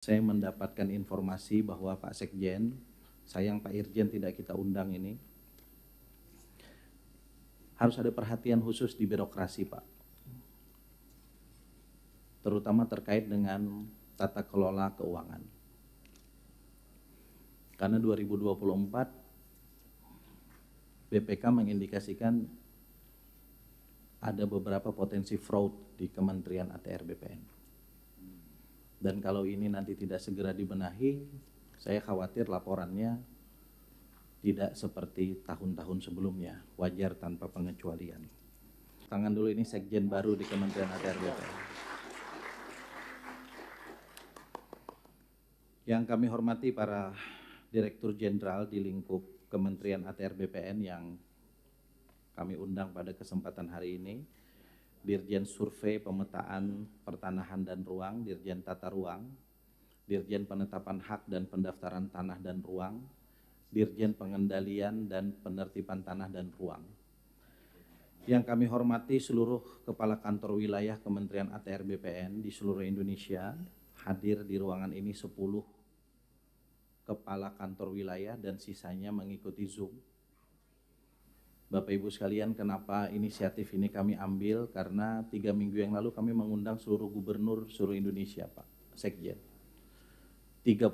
Saya mendapatkan informasi bahwa Pak Sekjen, sayang Pak Irjen tidak kita undang ini, harus ada perhatian khusus di birokrasi Pak. Terutama terkait dengan tata kelola keuangan. Karena 2024 BPK mengindikasikan ada beberapa potensi fraud di Kementerian ATR BPN. Dan kalau ini nanti tidak segera dibenahi, saya khawatir laporannya tidak seperti tahun-tahun sebelumnya, wajar tanpa pengecualian. Tangan dulu, ini Sekjen baru di Kementerian ATR BPN. Yang kami hormati para Direktur Jenderal di lingkup Kementerian ATR BPN yang kami undang pada kesempatan hari ini, Dirjen Survei Pemetaan Pertanahan dan Ruang, Dirjen Tata Ruang, Dirjen Penetapan Hak dan Pendaftaran Tanah dan Ruang, Dirjen Pengendalian dan Penertiban Tanah dan Ruang. Yang kami hormati seluruh Kepala Kantor Wilayah Kementerian ATR BPN di seluruh Indonesia, hadir di ruangan ini 10 Kepala Kantor Wilayah dan sisanya mengikuti Zoom. Bapak Ibu sekalian, kenapa inisiatif ini kami ambil? Karena 3 minggu yang lalu kami mengundang seluruh gubernur seluruh Indonesia, Pak Sekjen. 38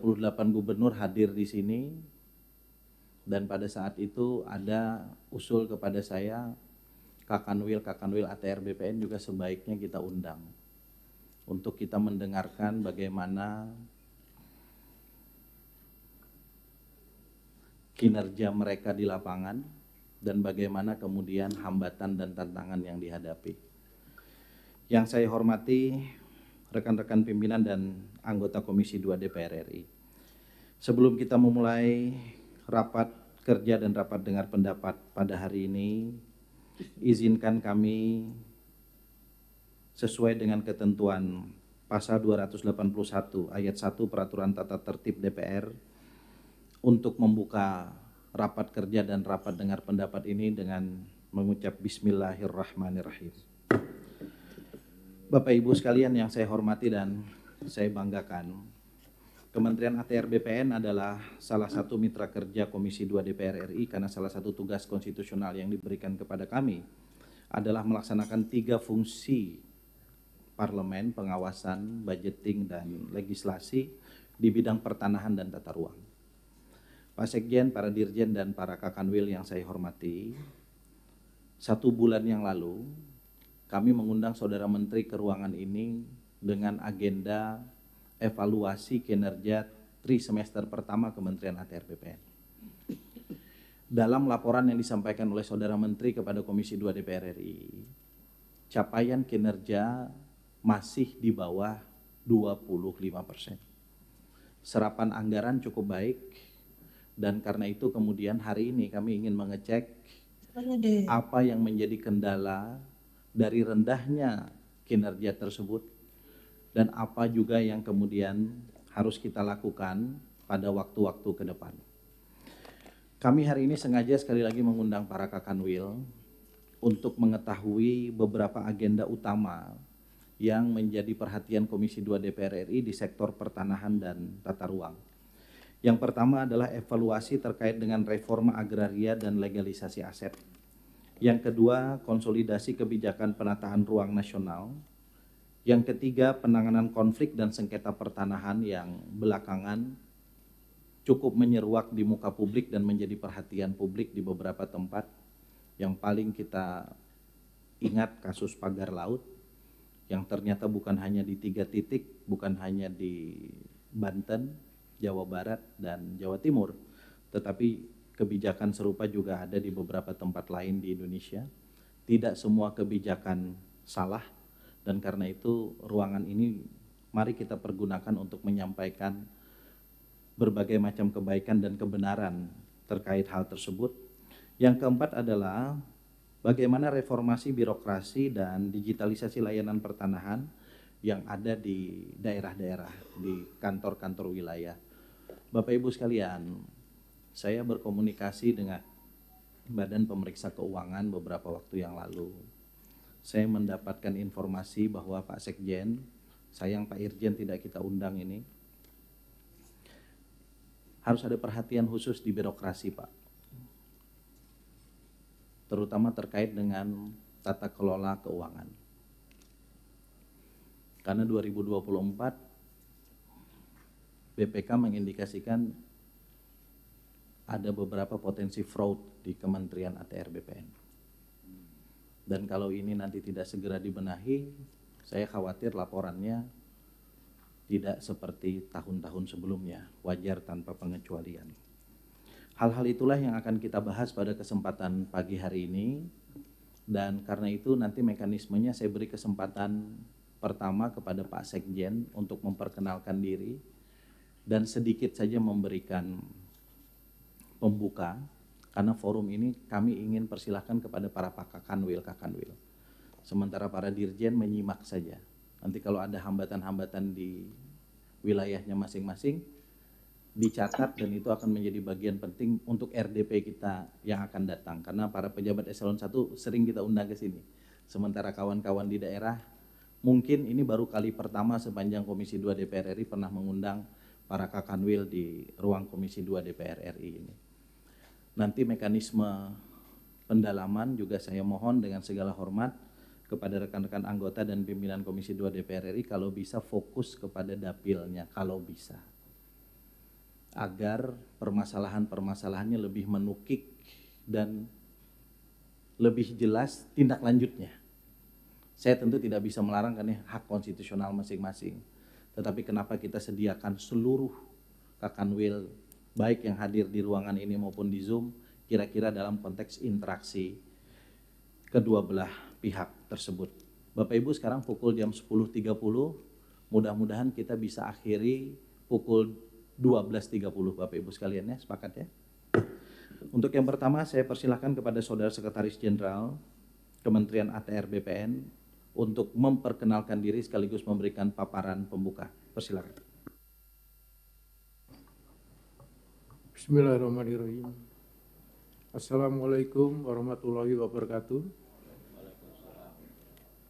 gubernur hadir di sini, dan pada saat itu ada usul kepada saya, Kakanwil ATR BPN juga sebaiknya kita undang untuk kita mendengarkan bagaimana kinerja mereka di lapangan dan bagaimana kemudian hambatan dan tantangan yang dihadapi. Yang saya hormati rekan-rekan pimpinan dan anggota Komisi 2 DPR RI. Sebelum kita memulai rapat kerja dan rapat dengar pendapat pada hari ini, izinkan kami sesuai dengan ketentuan Pasal 281 Ayat 1 Peraturan Tata Tertib DPR untuk membuka rapat kerja dan rapat dengar pendapat ini dengan mengucap Bismillahirrahmanirrahim. Bapak Ibu sekalian yang saya hormati dan saya banggakan, Kementerian ATR BPN adalah salah satu mitra kerja Komisi 2 DPR RI karena salah satu tugas konstitusional yang diberikan kepada kami adalah melaksanakan 3 fungsi parlemen, pengawasan, budgeting, dan legislasi di bidang pertanahan dan tata ruang. Pak Sekjen, para Dirjen, dan para Kakanwil yang saya hormati, 1 bulan yang lalu kami mengundang Saudara Menteri ke ruangan ini dengan agenda evaluasi kinerja trisemester pertama Kementerian ATR BPN. Dalam laporan yang disampaikan oleh Saudara Menteri kepada Komisi 2 DPR RI, capaian kinerja masih di bawah 25%. Serapan anggaran cukup baik, dan karena itu kemudian hari ini kami ingin mengecek apa yang menjadi kendala dari rendahnya kinerja tersebut dan apa juga yang kemudian harus kita lakukan pada waktu-waktu ke depan. Kami hari ini sengaja sekali lagi mengundang para Kakanwil untuk mengetahui beberapa agenda utama yang menjadi perhatian Komisi 2 DPR RI di sektor pertanahan dan tata ruang. Yang pertama adalah evaluasi terkait dengan reforma agraria dan legalisasi aset. Yang kedua, konsolidasi kebijakan penataan ruang nasional. Yang ketiga, penanganan konflik dan sengketa pertanahan yang belakangan cukup menyeruak di muka publik dan menjadi perhatian publik di beberapa tempat. Yang paling kita ingat kasus pagar laut, yang ternyata bukan hanya di 3 titik, bukan hanya di Banten, Jawa Barat, dan Jawa Timur, tetapi kebijakan serupa juga ada di beberapa tempat lain di Indonesia. Tidak semua kebijakan salah, dan karena itu ruangan ini mari kita pergunakan untuk menyampaikan berbagai macam kebaikan dan kebenaran terkait hal tersebut. Yang keempat adalah bagaimana reformasi birokrasi dan digitalisasi layanan pertanahan yang ada di daerah-daerah, di kantor-kantor wilayah. Bapak Ibu sekalian, saya berkomunikasi dengan Badan Pemeriksa Keuangan beberapa waktu yang lalu. Saya mendapatkan informasi bahwa Pak Sekjen, sayang Pak Irjen tidak kita undang ini, harus ada perhatian khusus di birokrasi, Pak. Terutama terkait dengan tata kelola keuangan. Karena 2024 BPK mengindikasikan ada beberapa potensi fraud di Kementerian ATR BPN. Dan kalau ini nanti tidak segera dibenahi, saya khawatir laporannya tidak seperti tahun-tahun sebelumnya, wajar tanpa pengecualian. Hal-hal itulah yang akan kita bahas pada kesempatan pagi hari ini. Dan karena itu nanti mekanismenya saya beri kesempatan pertama kepada Pak Sekjen untuk memperkenalkan diri dan sedikit saja memberikan pembuka, karena forum ini kami ingin persilahkan kepada para Pak Kakanwil. Sementara para dirjen menyimak saja. Nanti kalau ada hambatan-hambatan di wilayahnya masing-masing, dicatat dan itu akan menjadi bagian penting untuk RDP kita yang akan datang. Karena para pejabat eselon 1 sering kita undang ke sini. Sementara kawan-kawan di daerah, mungkin ini baru kali pertama sepanjang Komisi 2 DPR RI pernah mengundang para Kakanwil di ruang Komisi 2 DPR RI ini. Nanti mekanisme pendalaman juga saya mohon dengan segala hormat kepada rekan-rekan anggota dan pimpinan Komisi 2 DPR RI kalau bisa fokus kepada dapilnya, kalau bisa. Agar permasalahan-permasalahannya lebih menukik dan lebih jelas tindak lanjutnya. Saya tentu tidak bisa melarang karena hak konstitusional masing-masing. Tetapi kenapa kita sediakan seluruh Kakanwil baik yang hadir di ruangan ini maupun di Zoom, kira-kira dalam konteks interaksi kedua belah pihak tersebut. Bapak Ibu, sekarang pukul jam 10.30, mudah-mudahan kita bisa akhiri pukul 12.30 Bapak Ibu sekalian ya, sepakat ya? Untuk yang pertama saya persilahkan kepada Saudara Sekretaris Jenderal Kementerian ATR BPN untuk memperkenalkan diri sekaligus memberikan paparan pembuka. Persilakan. Bismillahirrahmanirrahim. Assalamualaikum warahmatullahi wabarakatuh.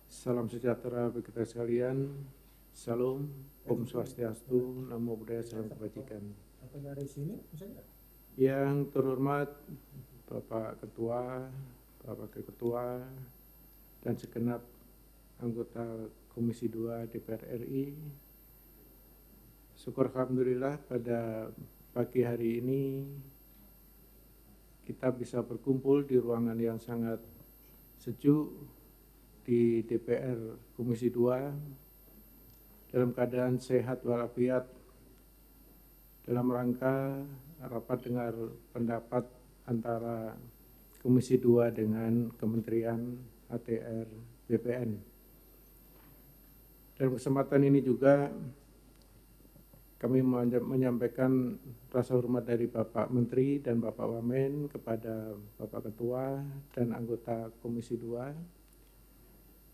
Salam sejahtera bagi kita sekalian. Salam, Om Swastiastu, Namo Buddhaya, Salam Kebajikan. Yang terhormat Bapak Ketua, Bapak Wakil Ketua, dan segenap anggota Komisi 2 DPR RI. Syukur alhamdulillah pada pagi hari ini kita bisa berkumpul di ruangan yang sangat sejuk di DPR Komisi 2 dalam keadaan sehat walafiat dalam rangka rapat dengar pendapat antara Komisi 2 dengan Kementerian ATR BPN. Dalam kesempatan ini juga kami menyampaikan rasa hormat dari Bapak Menteri dan Bapak Wamen kepada Bapak Ketua dan anggota Komisi 2.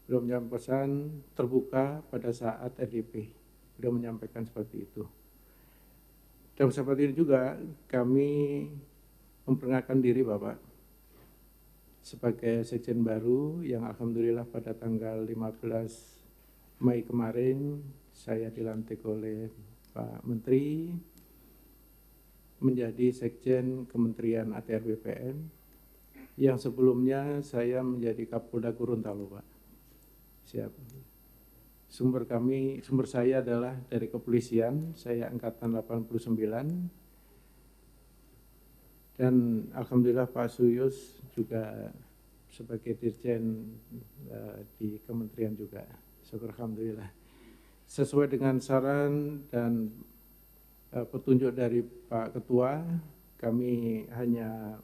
Beliau menyampaikan pesan terbuka pada saat RDP. Beliau menyampaikan seperti itu. Dalam kesempatan ini juga kami memperkenalkan diri Bapak sebagai Sekjen baru yang alhamdulillah pada tanggal 15 Mei kemarin saya dilantik oleh Pak Menteri menjadi Sekjen Kementerian ATR BPN yang sebelumnya saya menjadi Kapolda Gorontalo, Pak. Siap. Sumber saya adalah dari kepolisian, saya angkatan 89. Dan alhamdulillah Pak Suyus juga sebagai Dirjen di Kementerian juga. Syukur alhamdulillah. Sesuai dengan saran dan petunjuk dari Pak Ketua, kami hanya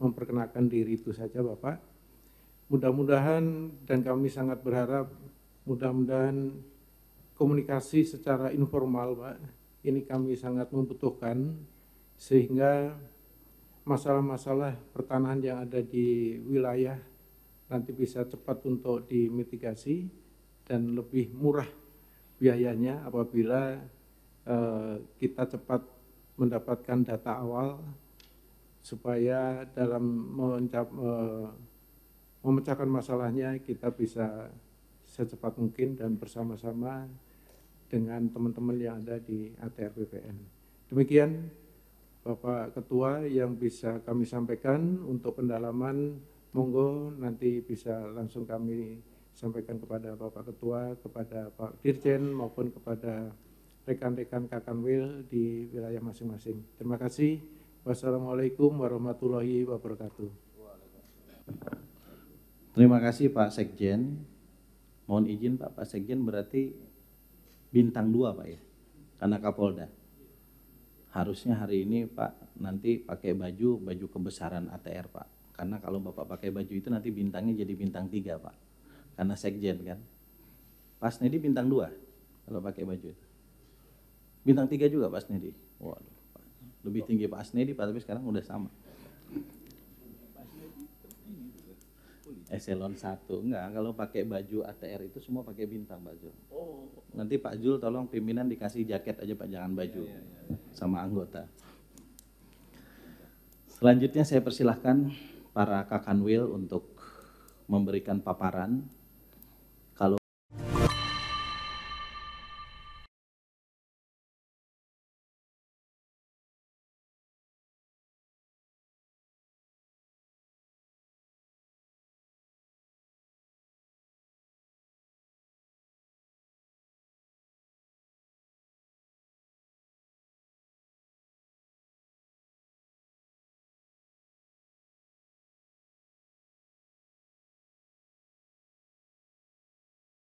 memperkenalkan diri itu saja Bapak. Mudah-mudahan dan kami sangat berharap mudah-mudahan komunikasi secara informal Pak, ini kami sangat membutuhkan sehingga masalah-masalah pertanahan yang ada di wilayah nanti bisa cepat untuk dimitigasi dan lebih murah biayanya apabila kita cepat mendapatkan data awal supaya dalam memecahkan masalahnya kita bisa secepat mungkin dan bersama-sama dengan teman-teman yang ada di ATR BPN. Demikian, Bapak Ketua yang bisa kami sampaikan untuk pendalaman, monggo nanti bisa langsung kami sampaikan kepada Bapak Ketua, kepada Pak Dirjen maupun kepada rekan-rekan Kakanwil di wilayah masing-masing. Terima kasih. Wassalamualaikum warahmatullahi wabarakatuh. Terima kasih Pak Sekjen. Mohon izin Pak Sekjen, berarti bintang 2 Pak ya, karena Kapolda. Harusnya hari ini Pak nanti pakai baju kebesaran ATR Pak. Karena kalau Bapak pakai baju itu nanti bintangnya jadi bintang 3 Pak. Karena Sekjen kan. Pak Snedi bintang 2 kalau pakai baju itu. Bintang 3 juga Pak Snedi. Waduh, Pak. Lebih tinggi Pak Snedi Pak, tapi sekarang udah sama. Eselon 1, enggak, kalau pakai baju ATR itu semua pakai bintang Pak Jul. Nanti Pak Jul tolong pimpinan dikasih jaket aja Pak, jangan baju sama anggota. Selanjutnya saya persilahkan para Kakanwil untuk memberikan paparan